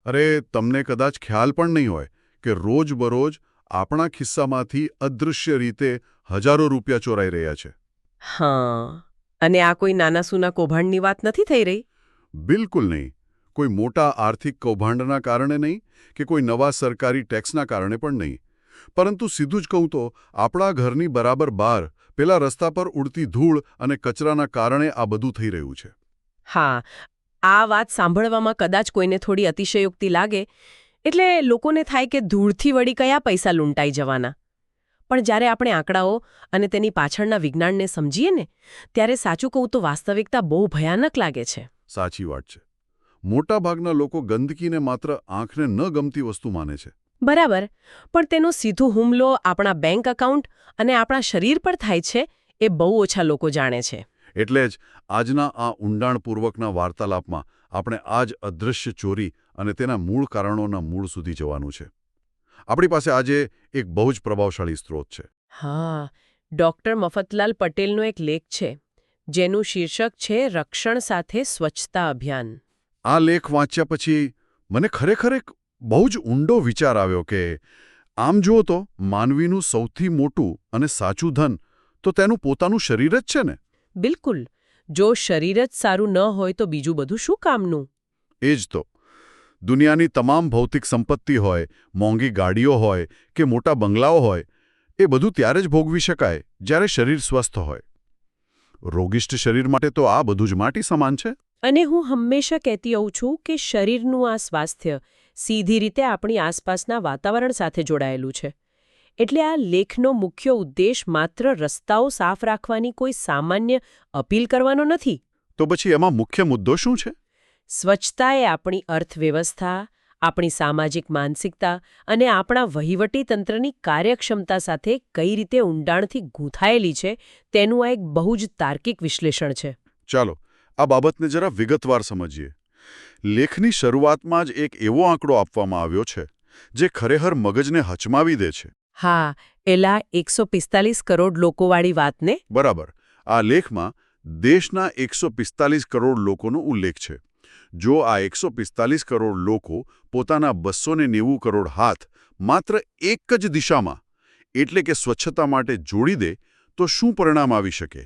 અરે તમને કદાચ ખ્યાલ પણ નહીં હોય કે રોજબરોજ આપણા ખિસ્સામાંથી અદૃશ્ય રીતે હજારો રૂપિયા ચોરાઈ રહ્યા છે. હા, અને આ કોઈ નાના સૂના કૌભાંડની વાત નથી થઈ રહી. બિલકુલ નહીં. કોઈ મોટા આર્થિક કૌભાંડના કારણે નહીં કે કોઈ નવા સરકારી ટેક્સના કારણે પણ નહીં. પરંતુ સીધું જ કહું તો આપણા ઘરની બરાબર બહાર પેલા રસ્તા પર ઉડતી ધૂળ અને કચરાના કારણે આ બધું થઈ રહ્યું છે. હા, આ વાત સાંભળવામાં કદાચ કોઈને થોડી અતિશયોક્તિ લાગે, એટલે લોકોને થાય કે ધૂળથી વળી કયા પૈસા લૂંટાઈ જવાના. પણ જ્યારે આપણે આંકડાઓ અને તેની પાછળના વિજ્ઞાનને સમજીએ ને, ત્યારે સાચું કહું તો વાસ્તવિકતા બહુ ભયાનક લાગે છે. સાચી વાત છે. મોટાભાગના લોકો ગંદકીને માત્ર આંખને ન ગમતી વસ્તુ માને છે. બરાબર, પણ તેનો સીધો હુમલો આપણા બેંક એકાઉન્ટ અને આપણા શરીર પર થાય છે એ બહુ ઓછા લોકો જાણે છે. એટલે જ આજના આ ઊંડાણપૂર્વકના વાર્તાલાપમાં આપણે આ જ અદૃશ્ય ચોરી અને તેના મૂળ કારણોના મૂળ સુધી જવાનું છે. આપણી પાસે આજે એક બહુ જ પ્રભાવશાળી સ્ત્રોત છે. હા, ડૉક્ટર મફતલાલ પટેલનો એક લેખ છે, જેનું શીર્ષક છે રક્ષણ સાથે સ્વચ્છતા અભિયાન. આ લેખ વાંચ્યા પછી મને ખરેખર એક બહુ જ ઊંડો વિચાર આવ્યો કે આમ જુઓ તો માનવીનું સૌથી મોટું અને સાચું ધન તો તેનું પોતાનું શરીર જ છે ને. બિલકુલ. જો શરીર જ સારું ન હોય તો બીજું બધું શું કામનું? એ જ તો. દુનિયાની તમામ ભૌતિક સંપત્તિ હોય, મોંઘી ગાડીઓ હોય કે મોટા બંગલાઓ હોય, એ બધું ત્યારે જ ભોગવી શકાય જ્યારે શરીર સ્વસ્થ હોય. રોગિષ્ઠ શરીર માટે તો આ બધું જ માટી સમાન છે. અને હું હંમેશા કહેતી આવું છું કે શરીરનું આ સ્વાસ્થ્ય સીધી રીતે આપણી આસપાસના વાતાવરણ સાથે જોડાયેલું છે. એટલે આ લેખનો મુખ્ય ઉદ્દેશ માત્ર રસ્તાઓ સાફ રાખવાની કોઈ સામાન્ય અપીલ કરવાનો નથી. તો પછી એમાં મુખ્ય મુદ્દો શું છે? સ્વચ્છતા એ આપણી અર્થવ્યવસ્થા, આપણી સામાજિક માનસિકતા અને આપણા વહીવટી તંત્રની કાર્યક્ષમતા સાથે કઈ રીતે ઊંડાણથી ગૂંથાયેલી છે તેનું આ એક બહુ જ તાર્કિક વિશ્લેષણ છે. ચાલો આ બાબતને જરા વિગતવાર સમજીએ. લેખની શરૂઆતમાં જ એક એવો આંકડો આપવામાં આવ્યો છે જે ખરેખર મગજને હચમાવી દે છે. હા, એલા 145 કરોડ લોકોવાળી વાતને. બરાબર. આ લેખમાં દેશના 145 કરોડ લોકોનો ઉલ્લેખ છે. જો આ 145 કરોડ લોકો પોતાના 290 કરોડ હાથ માત્ર એક જ દિશામાં એટલે કે સ્વચ્છતા માટે જોડી દે તો શું પરિણામ આવી શકે?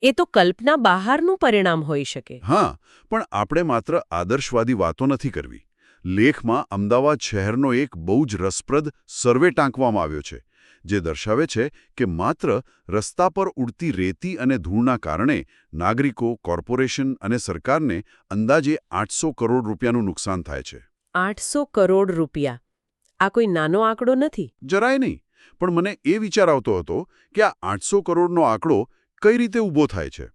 એ તો કલ્પના બહારનું પરિણામ હોઈ શકે. હા, પણ આપણે માત્ર આદર્શવાદી વાતો નથી કરવી. લેખમાં અમદાવાદ શહેરનો એક બહુ જ રસપ્રદ સર્વે ટાંકવામાં આવ્યો છે, જે દર્શાવે છે કે માત્ર રસ્તા પર ઉડતી રેતી અને ધૂળના કારણે નાગરિકો, કોર્પોરેશન અને સરકારને અંદાજે 800 કરોડ રૂપિયાનું નુકસાન થાય છે. 800 કરોડ રૂપિયા. આ કોઈ નાનો આંકડો નથી. જરાય નહીં. પણ મને એ વિચાર આવતો હતો કે આ 800 કરોડનો આંકડો કઈ રીતે ઊભો થાય છે?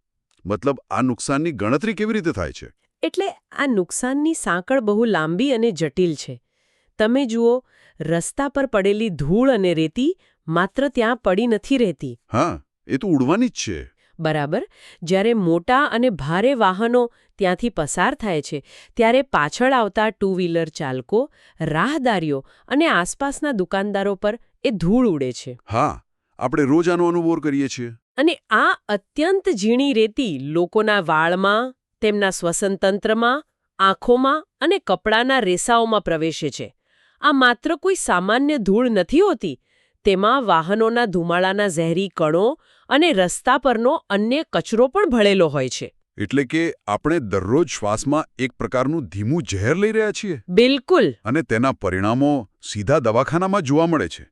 મતલબ આ નુકસાનની ગણતરી કેવી રીતે થાય છે? એટલે આ નુકસાનની સાંકળ બહુ લાંબી અને જટિલ છે. તમે જુઓ, રસ્તા પર પડેલી ધૂળ અને રેતી માત્ર ત્યાં પડી નથી રહેતી. હા, એ તો ઉડવાની જ છે. બરાબર. જ્યારે મોટા અને ભારે વાહનો ત્યાંથી પસાર થાય છે, ત્યારે પાછળ આવતા ટુ વ્હીલર ચાલકો, રાહદારીઓ અને આસપાસના દુકાનદારો પર એ ધૂળ ઉડે છે. હા, આપણે રોજ આનો અનુભવ કરીએ છીએ. અને આ અત્યંત ઝીણી રેતી લોકોના વાળમાં, તેમના શ્વસનતંત્રમાં, આંખોમાં અને કપડાના રેસાઓમાં પ્રવેશે છે. આ માત્ર કોઈ સામાન્ય ધૂળ નથી હોતી. તેમાં વાહનોના ધુમાડાના ઝેરી કણો અને રસ્તા પરનો અન્ય કચરો પણ ભળેલો હોય છે. એટલે કે આપણે દરરોજ શ્વાસમાં એક પ્રકારનું ધીમું ઝેર લઈ રહ્યા છીએ. બિલકુલ. અને તેના પરિણામો સીધા દવાખાનામાં જોવા મળે છે.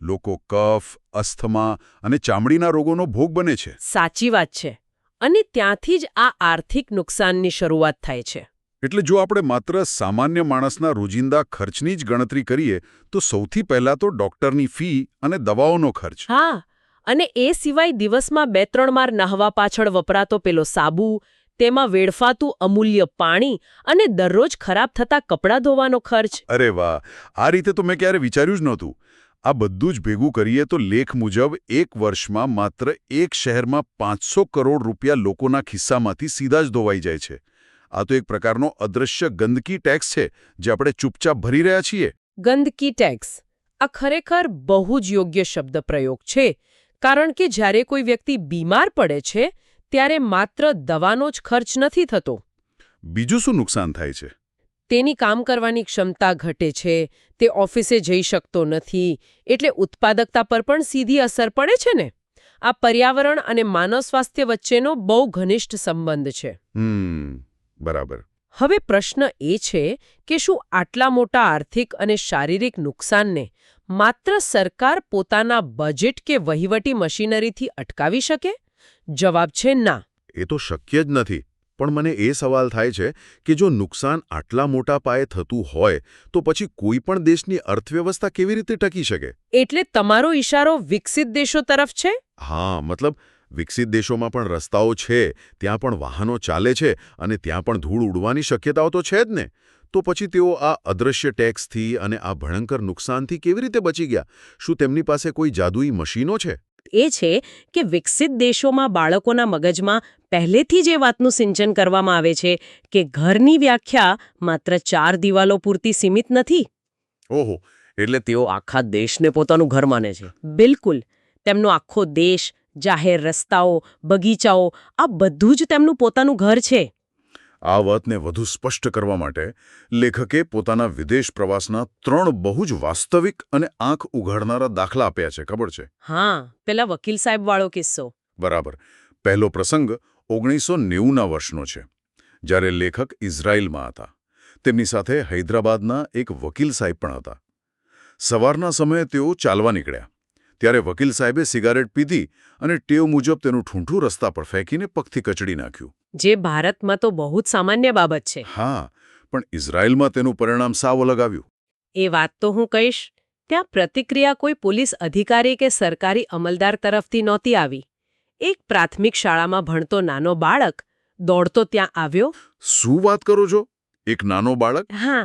લોકો કફ, અસ્થમા અને ચામડીના રોગોનો ભોગ બને છે. સાચી વાત છે. અને ત્યાંથી જ આ આર્થિક નુકસાનની શરૂઆત થાય છે. એટલે જો આપણે માત્ર સામાન્ય માણસના રોજિંદા ખર્ચની જ ગણતરી કરીએ તો સૌથી પહેલાં તો ડૉક્ટરની ફી અને દવાઓનો ખર્ચ. હા, અને એ સિવાય દિવસમાં 2-3 વાર નહાવા પાછળ વપરાતો પેલો સાબુ, તેમાં વેડફાતું અમૂલ્ય પાણી અને દરરોજ ખરાબ થતા કપડાં ધોવાનો ખર્ચ. અરે વાહ! આ રીતે તો મેં ક્યારે વિચાર્યું જ નહોતું. આ બધું જ ભેગું કરીએ તો લેખ મુજબ એક વર્ષમાં માત્ર એક શહેરમાં 500 કરોડ રૂપિયા લોકોના ખિસ્સામાંથી સીધા જ ધોવાઈ જાય છે. આ તો એક પ્રકારનો અદૃશ્ય ગંદકી ટેક્સ છે જે આપણે ચૂપચાપ ભરી રહ્યા છીએ. ગંદકી ટેક્સ. આ ખરેખર બહુ જ યોગ્ય શબ્દ પ્રયોગ છે, કારણ કે જ્યારે કોઈ વ્યક્તિ બીમાર પડે છે ત્યારે માત્ર દવાનો જ ખર્ચ નથી થતો. બીજું શું નુકસાન થાય છે? તેની કામ કરવાની ક્ષમતા ઘટે છે, તે ઓફિસે જઈ શકતો નથી, એટલે ઉત્પાદકતા પર પણ સીધી અસર પડે છે ને. આ પર્યાવરણ અને માનવ સ્વાસ્થ્ય વચ્ચેનો બહુ ઘનિષ્ઠ સંબંધ છે. બરાબર. હવે પ્રશ્ન એ છે કે શું આટલા મોટા આર્થિક અને શારીરિક નુકસાનને માત્ર સરકાર પોતાના બજેટ કે વહીવટી મશીનરીથી અટકાવી શકે? જવાબ છે ના. એ તો શક્ય જ નથી. પણ મને એ સવાલ થાય છે કે જો નુકસાન આટલા મોટા પાયે થતું હોય તો પછી કોઈ પણ દેશની અર્થવ્યવસ્થા કેવી રીતે ટકી શકે? એટલે તમારો ઈશારો વિકસિત દેશો તરફ છે? હા, મતલબ વિકસિત દેશોમાં પણ રસ્તાઓ છે, ત્યાં પણ વાહનો ચાલે છે અને ત્યાં પણ ધૂળ ઉડવાની શક્યતાઓ તો છે જ ને. તો પછી તેઓ આ અદૃશ્ય ટેક્સથી અને આ ભયંકર નુકસાનથી કેવી રીતે બચી ગયા? શું તેમની પાસે કોઈ જાદુઈ મશીનો છે? એ છે કે વિકસિત દેશોમાં બાળકોના મગજમાં પહેલેથી જ એ વાતનું સિંચન કરવામાં આવે છે કે ઘરની વ્યાખ્યા માત્ર 4 દિવાલો પૂરતી સીમિત નથી. ઓહો, એટલે તેઓ આખા દેશને પોતાનું ઘર માને છે. બિલકુલ. તેમનો આખો દેશ, જાહેર રસ્તાઓ, બગીચાઓ, આ બધું જ તેમનું પોતાનું ઘર છે. આ વાતને વધુ સ્પષ્ટ કરવા માટે લેખકે પોતાના વિદેશ પ્રવાસના 3 બહુ જ વાસ્તવિક અને આંખ ઉઘાડનારા દાખલા આપ્યા છે, ખબર છે? હા, પેલા વકીલ સાહેબવાળો કિસ્સો. બરાબર. પહેલો પ્રસંગ 1990ના વર્ષનો છે, જ્યારે લેખક ઇઝરાયલમાં હતા. તેમની સાથે હૈદરાબાદના એક વકીલ સાહેબ પણ હતા. સવારના સમયે તેઓ ચાલવા નીકળ્યા. ત્યારે વકીલ સાહેબે સિગારેટ પીધી અને ટેવ મુજબ તેનું ઠૂંઠું રસ્તા પર ફેંકીને પગથી કચડી નાખ્યું. જે ભારતમાં તો બહુ જ સામાન્ય બાબત છે. હા, પણ ઇઝરાયલમાં તેનું પરિણામ સાવ અલગ આવ્યું. એ વાત તો હું કહીશ. ત્યાં પ્રતિક્રિયા કોઈ પોલીસ અધિકારી કે સરકારી અમલદાર તરફથી નહોતી આવી. એક પ્રાથમિક શાળામાં ભણતો નાનો બાળક દોડતો ત્યાં આવ્યો. શું વાત કરો છો? એક નાનો બાળક? હા.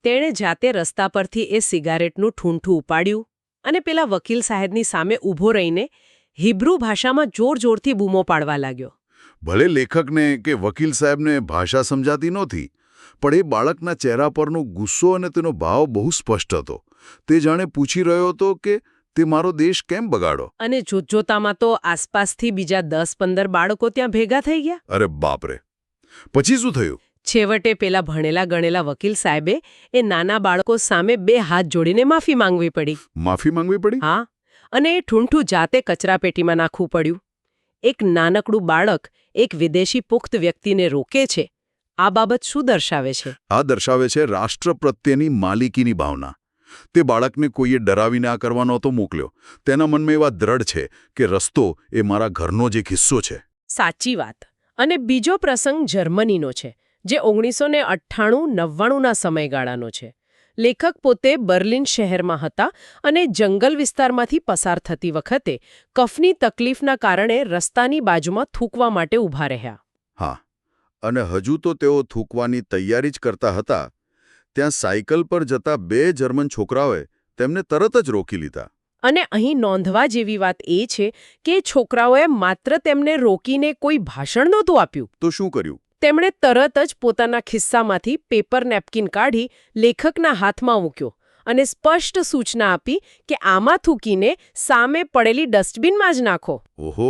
તેણે જાતે રસ્તા પરથી એ સિગારેટનું ઠૂંઠું ઉપાડ્યું અને પેલા વકીલ સાહેબની સામે ઊભો રહીને હિબ્રુ ભાષામાં જોર-જોરથી બૂમો પાડવા લાગ્યો. ભલે લેખકને કે વકીલ સાહેબને ભાષા સમજાતી નહોતી, પણ એ બાળકના ચહેરા પરનો ગુસ્સો અને તેનો ભાવ બહુ સ્પષ્ટ હતો. તે જાણે પૂછી રહ્યો હતો કે તે મારો દેશ કેમ બગાડો? અને જોતજોતામાં તો આસપાસથી બીજા 10-15 બાળકો ત્યાં ભેગા થઈ ગયા. અરે બાપરે! પછી શું થયું? છેવટે પેલા ભણેલા ગણેલા વકીલ સાહેબે એ નાના બાળકો સામે 2 હાથ જોડીને માફી માંગવી પડી. માફી માંગવી પડી? હા, અને એ ઠૂંઠું જાતે કચરાપેટીમાં નાખવું પડ્યું. એક નાનકડું બાળક એક વિદેશી પુખ્ત વ્યક્તિને રોકે છે. આ બાબત શું દર્શાવે છે? આ દર્શાવે છે રાષ્ટ્ર પ્રત્યેની માલિકીની ભાવના. તે બાળકને કોઈએ ડરાવીને આ કરવા નહોતો મોકલ્યો. તેના મનમાં એવા દ્રઢ છે કે રસ્તો એ મારા ઘરનો જ એક હિસ્સો છે. સાચી વાત. અને બીજો પ્રસંગ જર્મનીનો છે, જે 1998-99ના સમયગાળાનો છે. લેખક પોતે બર્લિન શહેરમાં હતા અને જંગલ વિસ્તારમાંથી પસાર થતી વખતે કફની તકલીફના કારણે રસ્તાની બાજુમાં થૂકવા માટે ઊભા રહ્યા. હા, અને હજુ તો તેઓ થૂકવાની તૈયારી જ કરતા હતા ત્યાં સાયકલ પર જતા 2 જર્મન છોકરાઓએ તેમને તરત જ રોકી લીધા. અને અહીં નોંધવા જેવી વાત એ છે કે છોકરાઓએ માત્ર તેમને રોકીને કોઈ ભાષણ નહોતું આપ્યું. તો શું કર્યું? તેમણે તરત જ પોતાના ખિસ્સામાંથી પેપર નેપકિન કાઢી લેખકના હાથમાં મૂક્યો અને સ્પષ્ટ સૂચના આપી કે આમાં થૂકીને સામે પડેલી ડસ્ટબિનમાં જ નાખો. ઓહો,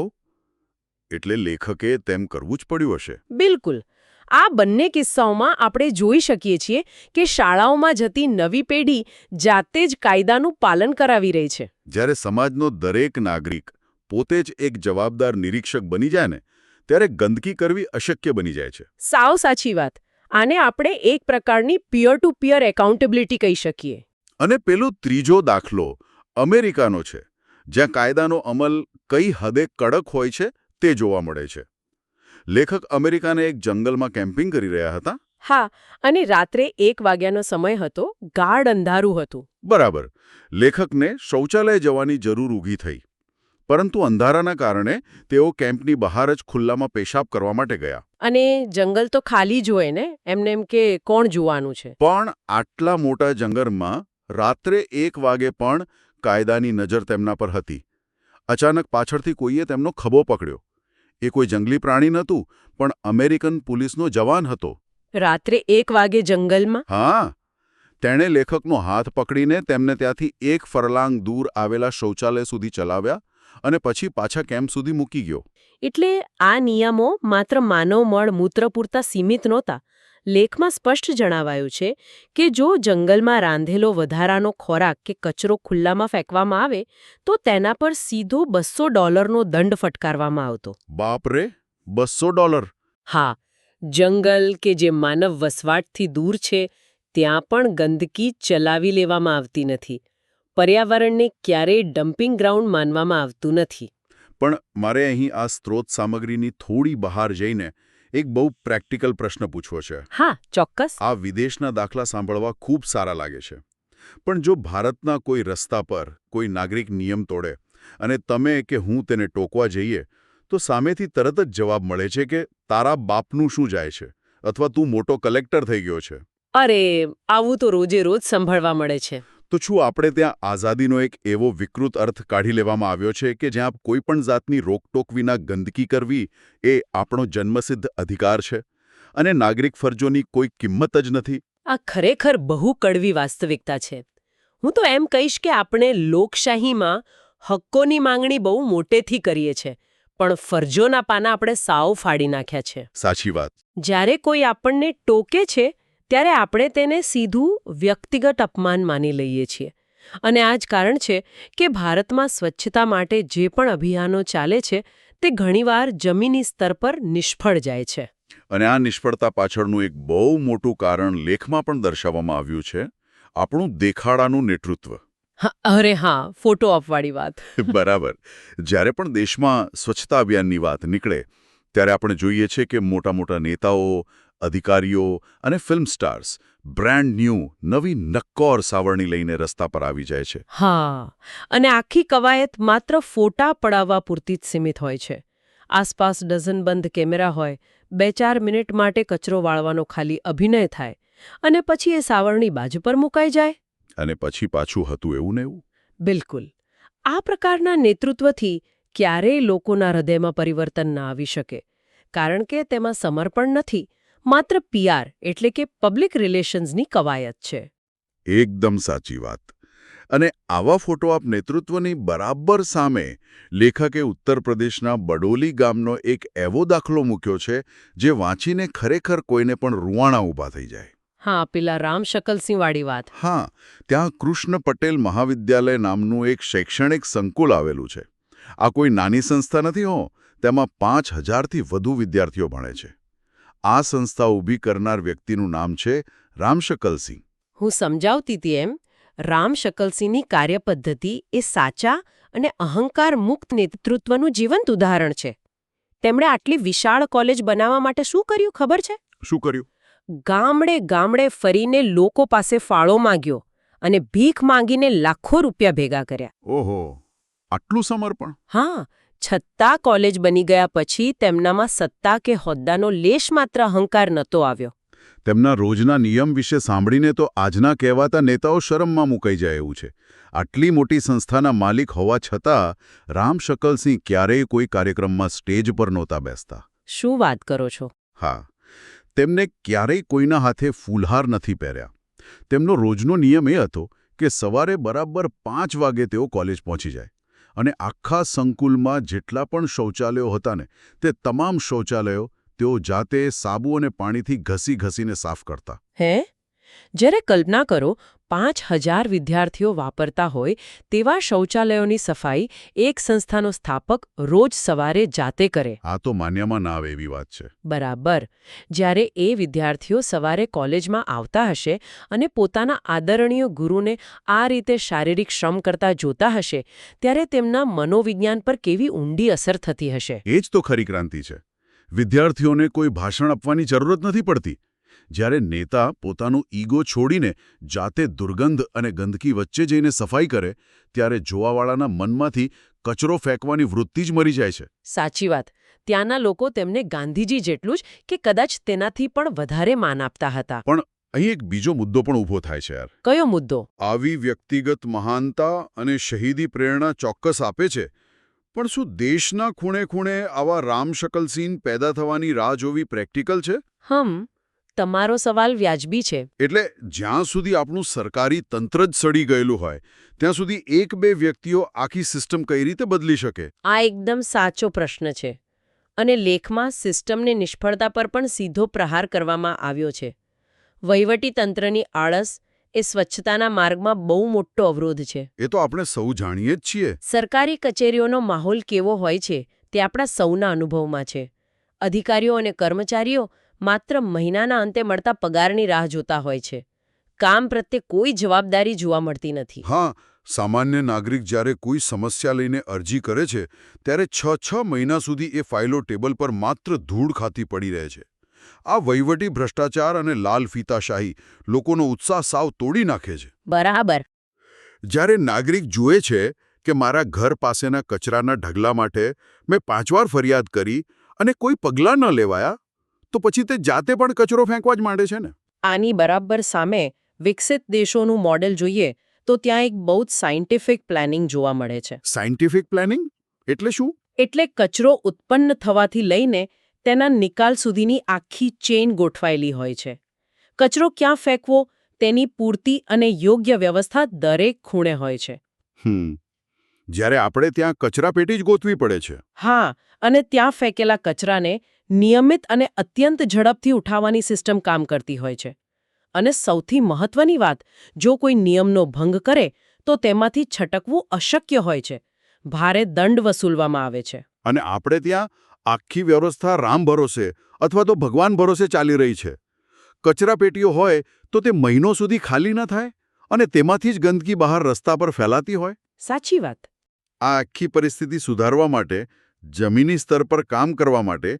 એટલે લેખકે તેમ કરવું જ પડ્યું હશે. બિલકુલ. આ બંને કિસ્સાઓમાં આપણે જોઈ શકીએ છીએ કે શાળાઓમાં જતી નવી પેઢી જાતે જ કાયદાનું પાલન કરાવી રહી છે. જ્યારે સમાજનો દરેક નાગરિક પોતે જ એક જવાબદાર નિરીક્ષક બની જાય ને, ત્યારે ગંદકી કરવી અશક્ય બની જાય છે. સાવ સાચી વાત. આને આપણે એક પ્રકારની પિયર ટુ પિયર એકાઉન્ટેબિલિટી કહી શકીએ. અને પેલો ત્રીજો દાખલો અમેરિકાનો છે, જ્યાં કાયદાનો અમલ કઈ હદે કડક હોય છે તે જોવા મળે છે. લેખક અમેરિકાને એક જંગલમાં કેમ્પિંગ કરી રહ્યા હતા. હા, અને રાત્રે 1 વાગ્યાનો સમય હતો. ગાઢ અંધારું હતું. બરાબર. લેખકને શૌચાલય જવાની જરૂર ઊભી થઈ. પરંતુ અંધારાના કારણે તેઓ કેમ્પની બહાર જ ખુલ્લામાં પેશાબ કરવા માટે ગયા. અને જંગલ તો ખાલી જ હોય ને, એમને એમ કે કોણ જોવાનું છે. પણ આટલા મોટા જંગલમાં રાત્રે 1 વાગે પણ કાયદાની નજર તેમના પર હતી. અચાનક પાછળથી કોઈએ તેમનો ખભો પકડ્યો. એ કોઈ જંગલી પ્રાણી નહોતું, પણ અમેરિકન પોલીસનો જવાન હતો. રાત્રે 1 વાગે જંગલમાં? હા. તેણે લેખકનો હાથ પકડીને તેમને ત્યાંથી 1 ફરલાંગ દૂર આવેલા શૌચાલય સુધી ચલાવ્યા અને પછી પાછા કેમ્પ સુધી મૂકી ગયો. એટલે આ નિયમો માત્ર માનવ મળ મૂત્ર પૂરતા સીમિત નહોતા. લેખમાં સ્પષ્ટ જણાવાયું છે કે જો જંગલમાં રાંધેલો વધારાનો ખોરાક કે કચરો ખુલ્લામાં ફેંકવામાં આવે તો તેના પર સીધો $200નો દંડ ફટકારવામાં આવતો. બાપરે, $200? હા, જંગલ કે જે માનવ વસવાટથી દૂર છે ત્યાં પણ ગંદકી ચલાવી લેવામાં આવતી નથી. પર્યાવરણને ક્યારેય ડમ્પિંગ ગ્રાઉન્ડ માનવામાં આવતું નથી. પણ મારે અહીં આ સ્ત્રોત સામગ્રીની થોડી બહાર જઈને એક બહુ પ્રેક્ટિકલ પ્રશ્ન પૂછવો છે. હા, ચોક્કસ. આ વિદેશના દાખલા સાંભળવા ખૂબ સારા લાગે છે. પણ જો ભારતના કોઈ રસ્તા પર કોઈ નાગરિક નિયમ તોડે અને તમે કે હું તેને ટોકવા જઈએ તો સામેથી તરત જ જવાબ મળે છે કે તારા બાપનું શું જાય છે અથવા તું મોટો કલેક્ટર થઈ ગયો છે. અરે, આવું તો રોજે રોજ સાંભળવા મળે છે. તો શું આપણે ત્યાં આઝાદીનો એક એવો વિકૃત અર્થ કાઢી લેવામાં આવ્યો છે કે જ્યાં કોઈ પણ જાતની રોકટોક વિના ગંદકી કરવી એ આપણો જન્મસિદ્ધ અધિકાર છે અને નાગરિક ફરજોની કોઈ કિંમત જ નથી? આ ખરેખર બહુ કડવી વાસ્તવિકતા છે. હું તો એમ કહીશ કે આપણે લોકશાહીમાં હક્કોની માંગણી બહુ મોટેથી કરીએ છીએ, પણ ફરજોના પાના આપણે સાવ ફાડી નાખ્યા છે. સાચી વાત. જ્યારે કોઈ આપણને ટોકે છે ત્યારે આપણે તેને સીધું વ્યક્તિગત અપમાન માની લઈએ છીએ. અને આ જ કારણ છે કે ભારતમાં સ્વચ્છતા માટે જે પણ અભિયાનો ચાલે છે તે ઘણીવાર જમીની સ્તર પર નિષ્ફળ જાય છે. અને આ નિષ્ફળતા પાછળનું એક બહુ મોટું કારણ લેખમાં પણ દર્શાવવામાં આવ્યું છે, આપણું દેખાડાનું નેતૃત્વ. અરે હા, ફોટો ઓપવાળી વાત. બરાબર. જ્યારે પણ દેશમાં સ્વચ્છતા અભિયાનની વાત નીકળે ત્યારે આપણે જોઈએ છીએ કે મોટા મોટા નેતાઓ, અધિકારીઓ અને ફિલ્મ સ્ટાર્સ બ્રાન્ડ ન્યૂ નવી નક્કોર સાવરણી લઈને રસ્તા પર આવી જાય છે. હા, અને આખી કવાયત માત્ર ફોટા પડાવવા પૂરતી જ સીમિત હોય છે. આસપાસ ડઝનબંધ કેમેરા હોય, 2-4 મિનિટ માટે કચરો વાળવાનો ખાલી અભિનય થાય અને પછી એ સાવરણી બાજુ પર મુકાઈ જાય. અને પછી પાછું હતું એવું ને એવું. બિલકુલ. આ પ્રકારના નેતૃત્વથી ક્યારેય લોકોના હૃદયમાં પરિવર્તન ના આવી શકે, કારણ કે તેમાં સમર્પણ નથી, માત્ર PR એટલે કે પબ્લિક રિલેશન્સની કવાયત છે. એકદમ સાચી વાત. અને આવા ફોટો આપ નેતૃત્વની બરાબર સામે લેખકે ઉત્તર પ્રદેશના બડોલી ગામનો એક એવો દાખલો મૂક્યો છે જે વાંચીને ખરેખર કોઈને પણ રૂવાણા ઊભા થઈ જાય. હા, પેલા રામ શકલસિંહવાળી વાત. હા, ત્યાં કૃષ્ણ પટેલ મહાવિદ્યાલય નામનું એક શૈક્ષણિક સંકુલ આવેલું છે. આ કોઈ નાની સંસ્થા નથી હો, તેમાં 5000થી વધુ વિદ્યાર્થીઓ ભણે છે. આ સંસ્થા ઊભી કરનાર વ્યક્તિનું નામ છે રામ શકલસિંહ. હું સમજાવતી હતી એમ, રામ શકલસિંહની કાર્યપદ્ધતિ એ સાચા અને અહંકાર મુક્ત નેતૃત્વનું જીવંત ઉદાહરણ છે. તેમણે આટલી વિશાળ કોલેજ બનાવવા માટે શું કર્યું ખબર છે? શું કર્યું? ગામડે ગામડે ફરીને લોકો પાસે ફાળો માંગ્યો અને ભીખ માંગીને લાખો રૂપિયા ભેગા કર્યા. ઓહો, આટલું સમર્પણ! હા, છતાં કોલેજ બની ગયા પછી તેમનામાં સત્તા કે હોદ્દાનો લેશ માત્ર અહંકાર નહોતો આવ્યો. તેમના રોજના નિયમ વિશે સાંભળીને તો આજના કહેવાતા નેતાઓ શરમમાં મુકાઈ જાય એવું છે. આટલી મોટી સંસ્થાના માલિક હોવા છતાં રામ શકલસિંહ ક્યારેય કોઈ કાર્યક્રમમાં સ્ટેજ પર નહોતા બેસતા. શું વાત કરો છો? હા, તેમને ક્યારેય કોઈના હાથે ફૂલહાર નથી પહેર્યા. તેમનો રોજનો નિયમ એ હતો કે સવારે બરાબર 5 વાગે તેઓ કોલેજ પહોંચી જાય અને આખા સંકુલમાં જેટલા પણ શૌચાલયો હતા ને તે તમામ શૌચાલયો તેઓ જાતે સાબુ અને પાણીથી ઘસીને સાફ કરતા. હે? જ્યારે કલ્પના કરો, 5000 વિદ્યાર્થીઓ વાપરતા હોય તેવા શૌચાલયોની સફાઈ એક સંસ્થાનો સ્થાપક રોજ સવારે જાતે કરે. આ તો માન્યામાં ના આવે એવી વાત છે. બરાબર. જ્યારે એ વિદ્યાર્થીઓ સવારે કોલેજમાં આવતા હશે અને પોતાના આદરણીય ગુરુને આ રીતે શારીરિક શ્રમ કરતા જોતા હશે, ત્યારે તેમના મનોવિજ્ઞાન પર કેવી ઊંડી અસર થતી હશે. એ જ તો ખરી ક્રાંતિ છે. વિદ્યાર્થીઓને કોઈ ભાષણ આપવાની જરૂરત નથી પડતી. જ્યારે નેતા પોતાનું ઈગો છોડીને જાતે દુર્ગંધ અને ગંદકી વચ્ચે જઈને સફાઈ કરે ત્યારે જોવાવાળાના મનમાંથી કચરો ફેંકવાની વૃત્તિ જ મરી જાય છે. સાચી વાત. ત્યાંના લોકો તેમને ગાંધીજી જેટલું જ કે કદાચ તેનાથી પણ વધારે માન આપતા હતા. પણ અહીં એક બીજો મુદ્દો પણ ઊભો થાય છે યાર. કયો મુદ્દો? આવી વ્યક્તિગત મહાનતા અને શહીદી પ્રેરણા ચોક્કસ આપે છે, પણ શું દેશના ખૂણે ખૂણે આવા રામ શકલસિંહ પેદા થવાની રાહ જોવી પ્રેક્ટિકલ છે? તમારો સવાલ વ્યાજબી છે. એટલે જ્યાં સુધી આપણું સરકારી તંત્ર જ સડી ગયેલું હોય ત્યાં સુધી 1-2 વ્યક્તિઓ આખી સિસ્ટમ કઈ રીતે બદલી શકે? આ એકદમ સાચો પ્રશ્ન છે. અને લેખમાં સિસ્ટમને નિષ્ફળતા પર પણ સીધો પ્રહાર કરવામાં આવ્યો છે. વહીવટીતંત્રની આળસ એ સ્વચ્છતાના માર્ગમાં બહુ મોટો અવરોધ છે. એ તો આપણે સૌ જાણીએ જ છીએ. સરકારી કચેરીઓનો માહોલ કેવો હોય છે તે આપણા સૌના અનુભવમાં છે. અધિકારીઓ અને કર્મચારીઓ માત્ર મહિનાના અંતે મળતા પગારની રાહ જોતા હોય છે. કામ પ્રત્યે કોઈ જવાબદારી જોવા મળતી નથી. હા, સામાન્ય નાગરિક જ્યારે કોઈ સમસ્યા લઈને અરજી કરે છે ત્યારે 6 મહિના સુધી એ ફાઇલો ટેબલ પર માત્ર ધૂળ ખાતી પડી રહે છે. આ વહીવટી ભ્રષ્ટાચાર અને લાલ ફીતાશાહી લોકોનો ઉત્સાહ સાવ તોડી નાખે છે. બરાબર. જ્યારે નાગરિક જુએ છે કે મારા ઘર પાસેના કચરાના ઢગલા માટે મેં 5 વાર ફરિયાદ કરી અને કોઈ પગલાં ન લેવાયા, તો પછી તે જાતે પણ કચરો ફેંકવા જ માંડે છે ને. આની બરાબર સામે વિકસિત દેશોનું મોડેલ જોઈએ તો ત્યાં એક બહુ જ સાયન્ટિફિક પ્લાનિંગ જોવા મળે છે. સાયન્ટિફિક પ્લાનિંગ એટલે શું? એટલે કચરો ઉત્પન્ન થવાથી લઈને તેના નિકાલ સુધીની આખી ચેઇન ગોઠવાયેલી હોય છે. કચરો ક્યાં ફેંકવો તેની પૂરતી અને યોગ્ય વ્યવસ્થા દરેક ખૂણે હોય છે. જ્યારે આપણે ત્યાં કચરાપેટી જ ગોતવી પડે છે. હા, અને ત્યાં ફેંકેલા કચરાને નિયમિત અને અત્યંત ઝડપથી ઉઠાવવાની સિસ્ટમ કામ કરતી હોય છે. અને સૌથી મહત્વની વાત, જો કોઈ નિયમનો ભંગ કરે તો તેમાંથી છટકવું અશક્ય હોય છે. ભારે દંડ વસૂલવામાં આવે છે. અને આપણે ત્યાં આખી વ્યવસ્થા રામ ભરોસે અથવા તો ભગવાન ભરોસે ચાલી રહી છે. કચરાપેટીઓ હોય તો તે મહિનો સુધી ખાલી ન થાય અને તેમાંથી જ ગંદકી બહાર રસ્તા પર ફેલાતી હોય. સાચી વાત. આ આખી પરિસ્થિતિ સુધારવા માટે, જમીની સ્તર પર કામ કરવા માટે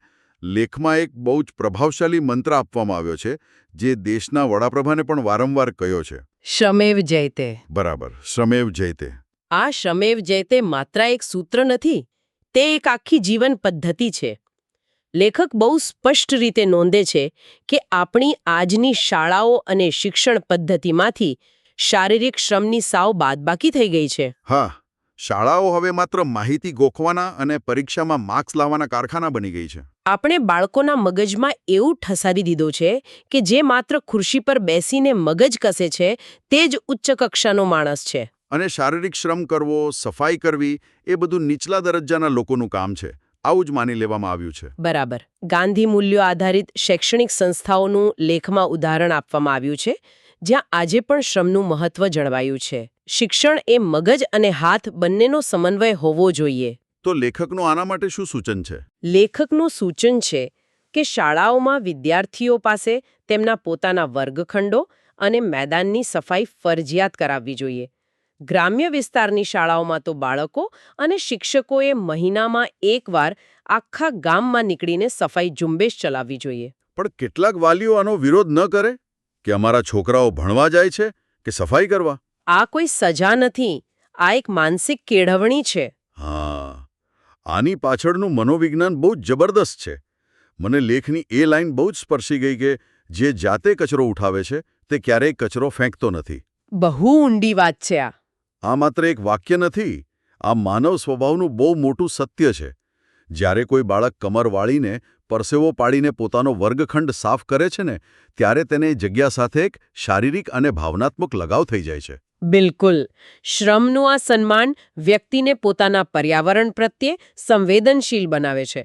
લેખમાં એક બહુ જ પ્રભાવશાળી મંત્ર આપવામાં આવ્યો છે, જે દેશના વડાપ્રધાને પણ વારંવાર કહ્યો છે. શ્રમેવ જયતે. બરાબર, શ્રમેવ જયતે. આ શ્રમેવ જયતે માત્ર એક સૂત્ર નથી, તે એક આખી જીવન પદ્ધતિ છે. લેખક બહુ સ્પષ્ટ રીતે નોંધે છે કે આપણી આજની શાળાઓ અને શિક્ષણ પદ્ધતિમાંથી શારીરિક શ્રમની સાવ બાદબાકી થઈ ગઈ છે. હા, શાળાઓ હવે માત્ર માહિતી ગોખવાના અને પરીક્ષામાં માર્ક્સ લાવવાના કારખાના બની ગઈ છે. આપણે બાળકોના મગજમાં એવું ઠસાવી દીધું છે કે જે માત્ર ખુરશી પર બેસીને મગજ કસે છે તે જ ઉચ્ચ કક્ષાનો માણસ છે. અને શારીરિક શ્રમ કરવો, સફાઈ કરવી એ બધું નીચલા દરજ્જાના લોકોનું કામ છે. આવું જ માની લેવામાં આવ્યું છે. બરાબર. ગાંધી મૂલ્યો આધારિત શૈક્ષણિક સંસ્થાઓનું લેખમાં ઉદાહરણ આપવામાં આવ્યું છે, જ્યાં આજે પણ શ્રમનું મહત્વ જળવાયું છે. શિક્ષણ એ મગજ અને હાથ બંનેનો સમન્વય હોવો જોઈએ. તો લેખકનું આના માટે શું સૂચન છે? લેખકનું સૂચન છે કે શાળાઓમાં વિદ્યાર્થીઓ પાસે તેમના પોતાના વર્ગખંડો અને મેદાનની સફાઈ ફરજિયાત કરાવવી જોઈએ. ગ્રામ્ય વિસ્તારની શાળાઓમાં તો બાળકો અને શિક્ષકોએ મહિનામાં એકવાર આખા ગામમાં નીકળીને સફાઈ ઝુંબેશ ચલાવવી જોઈએ. પણ કેટલાક વાલીઓ આનો વિરોધ ન કરે કે અમારા છોકરાઓ ભણવા જાય છે કે સફાઈ કરવા? આ કોઈ સજા નથી, આ એક માનસિક કેળવણી છે. હા, આની પાછળનું મનોવિજ્ઞાન બહુ જ જબરદસ્ત છે. મને લેખની એ લાઈન બહુ જ સ્પર્શી ગઈ કે જે જાતે કચરો ઉઠાવે છે તે ક્યારેય કચરો ફેંકતો નથી. બહુ ઊંડી વાત છે આ. આ માત્ર એક વાક્ય નથી, આ માનવ સ્વભાવનું બહુ મોટું સત્ય છે. જ્યારે કોઈ બાળક કમર વાળીને પરસેવો પાડીને પોતાનો વર્ગખંડ સાફ કરે છે ને, ત્યારે તેને જગ્યા સાથે એક શારીરિક અને ભાવનાત્મક લગાવ થઈ જાય છે. બિલકુલ. શ્રમનું આ સન્માન વ્યક્તિને પોતાના પર્યાવરણ પ્રત્યે સંવેદનશીલ બનાવે છે.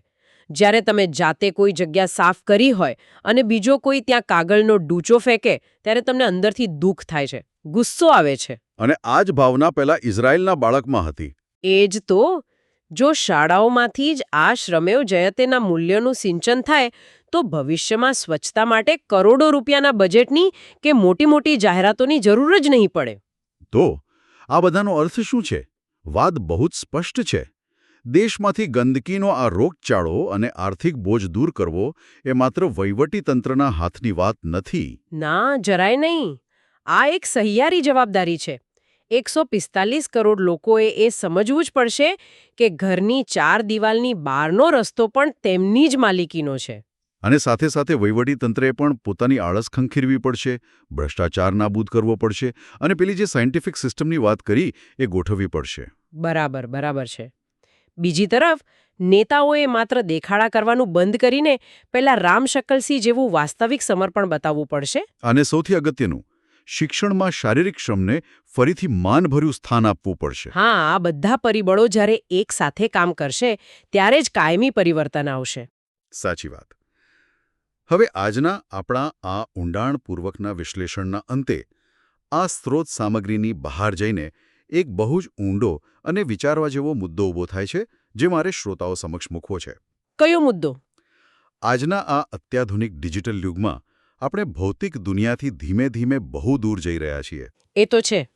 જ્યારે તમે જાતે કોઈ જગ્યા સાફ કરી હોય અને બીજો કોઈ ત્યાં કાગળનો ડૂચો ફેંકે, ત્યારે તમને અંદરથી દુઃખ થાય છે, ગુસ્સો આવે છે. અને આ જ ભાવના પહેલા ઇઝરાયલના બાળકમાં હતી. એ જ તો. જો શાળાઓમાંથી જ આ શ્રમેવ જયતેના મૂલ્યોનું સિંચન થાય તો ભવિષ્યમાં સ્વચ્છતા માટે કરોડો રૂપિયાના બજેટની કે મોટી મોટી જાહેરાતોની જરૂર જ નહીં પડે. તો આ બધાનો અર્થ શું છે? વાત બહુ જ સ્પષ્ટ છે. દેશમાંથી ગંદકીનો આ રોગચાળો અને આર્થિક બોજ દૂર કરવો એ માત્ર વહીવટીતંત્રના હાથની વાત નથી. ના, જરાય નહીં. આ એક સહિયારી જવાબદારી છે. 145 કરોડ લોકોએ એ સમજવું જ પડશે કે ઘરની 4 દિવાલની બહારનો રસ્તો પણ તેમની જ માલિકીનો છે. અને સાથે સાથે વહીવટીતંત્રે પણ પોતાની આળસ ખંખેરવી પડશે, ભ્રષ્ટાચાર નાબૂદ કરવો પડશે અને પેલી જે સાયન્ટિફિક સિસ્ટમની વાત કરી એ ગોઠવવી પડશે. બરાબર છે. બીજી તરફ નેતાઓએ માત્ર દેખાડા કરવાનું બંધ કરીને પહેલા રામ શકલસિંહ જેવું વાસ્તવિક સમર્પણ બતાવવું પડશે. અને સૌથી અગત્યનું, શિક્ષણમાં શારીરિક શ્રમને ફરીથી માનભર્યું સ્થાન આપવું પડશે. હા, આ બધા પરિબળો જ્યારે એક સાથે કામ કરશે ત્યારે જ કાયમી પરિવર્તન આવશે. સાચી વાત. હવે આજના આપણા આ ઊંડાણપૂર્વકના વિશ્લેષણના અંતે આ સ્ત્રોત સામગ્રીની બહાર જઈને એક બહુ જ ઊંડો અને વિચારવા જેવો મુદ્દો ઊભો થાય છે જે મારે શ્રોતાઓ સમક્ષ મૂકવો છે. કયો મુદ્દો? આજના આ અત્યાધુનિક ડિજિટલ યુગમાં આપણે ભૌતિક દુનિયાથી ધીમે ધીમે બહુ દૂર જઈ રહ્યા છીએ. એ તો છે.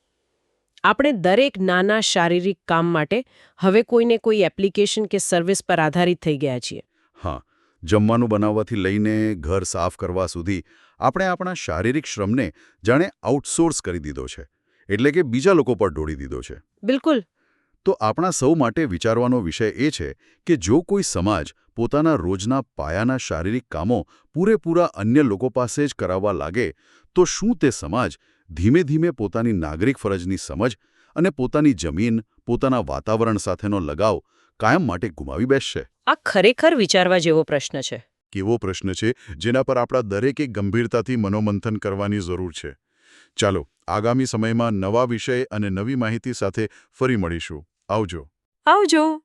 આપણે દરેક નાના શારીરિક કામ માટે હવે કોઈને કોઈ એપ્લિકેશન કે સર્વિસ પર આધારિત થઈ ગયા છીએ. હા, જમવાનું બનાવવાથી લઈને ઘર સાફ કરવા સુધી આપણે આપણા શારીરિક શ્રમને જાણે આઉટસોર્સ કરી દીધો છે, એટલે કે બીજા લોકો પર ઢોળી દીધો છે. બિલકુલ. તો આપણા સૌ માટે વિચારવાનો વિષય એ છે કે જો કોઈ સમાજ પોતાના રોજના પાયાના શારીરિક કામો પૂરેપૂરા અન્ય લોકો પાસે જ કરાવવા લાગે તો શું તે સમાજ ધીમે ધીમે પોતાની નાગરિક ફરજની સમજ અને પોતાની જમીન, પોતાના વાતાવરણ સાથેનો લગાવ કાયમ માટે ગુમાવી બેસશે? આ ખરેખર વિચારવા જેવો પ્રશ્ન છે. કેવો પ્રશ્ન છે જેના પર આપણા દરેકે ગંભીરતાથી મનોમંથન કરવાની જરૂર છે. ચાલો, આગામી સમયમાં નવા વિષય અને નવી માહિતી સાથે ફરી મળીશું. આવજો. આવજો.